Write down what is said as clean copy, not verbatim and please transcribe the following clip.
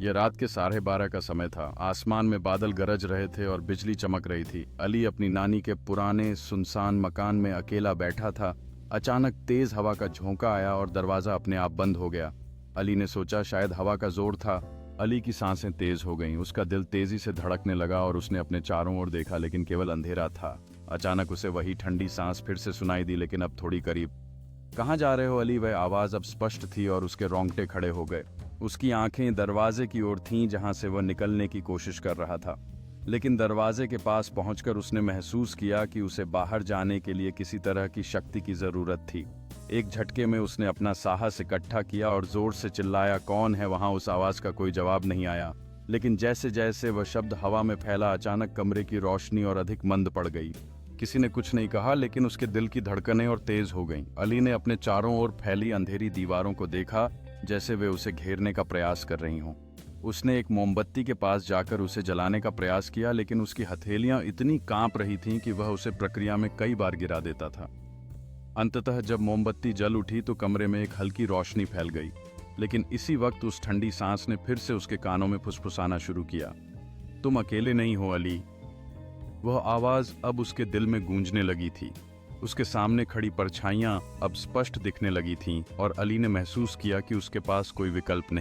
ये रात के 12:30 का समय था। आसमान में बादल गरज रहे थे और बिजली चमक रही थी। अली अपनी नानी के पुराने सुनसान मकान में अकेला बैठा था। अचानक तेज हवा का झोंका आया और दरवाजा अपने आप बंद हो गया। अली ने सोचा शायद हवा का जोर था। अली की सांसें तेज हो गईं, उसका दिल तेजी से धड़कने लगा और उसने अपने चारों ओर देखा, लेकिन केवल अंधेरा था। अचानक उसे वही ठंडी सांस फिर से सुनाई दी, लेकिन अब थोड़ी करीब। कहाँ जा रहे हो अली? वह आवाज अब स्पष्ट थी और उसके रोंगटे खड़े हो गए। उसकी आंखें दरवाजे की ओर थीं जहां से वह निकलने की कोशिश कर रहा था, लेकिन दरवाजे के पास पहुंचकर उसने महसूस किया कि उसे बाहर जाने के लिए किसी तरह की शक्ति की जरूरत थी। एक झटके में उसने अपना साहस इकट्ठा किया और जोर से चिल्लाया, कौन है वहां? उस आवाज का कोई जवाब नहीं आया, लेकिन जैसे जैसे वह शब्द हवा में फैला, अचानक कमरे की रोशनी और अधिक मंद पड़ गई। किसी ने कुछ नहीं कहा, लेकिन उसके दिल की धड़कनें और तेज हो गईं। अली ने अपने चारों ओर फैली अंधेरी दीवारों को देखा, जैसे वे उसे घेरने का प्रयास कर रही हों। उसने एक मोमबत्ती के पास जाकर उसे जलाने का प्रयास किया, लेकिन उसकी हथेलियां इतनी कांप रही थीं कि वह उसे प्रक्रिया में कई बार गिरा देता था। अंततः जब मोमबत्ती जल उठी तो कमरे में एक हल्की रोशनी फैल गई, लेकिन इसी वक्त उस ठंडी सांस ने फिर से उसके कानों में फुसफुसाना शुरू किया। तुम अकेले नहीं हो अली। वह आवाज अब उसके दिल में गूंजने लगी थी। उसके सामने खड़ी परछाइयां अब स्पष्ट दिखने लगी थीं और अली ने महसूस किया कि उसके पास कोई विकल्प नहीं।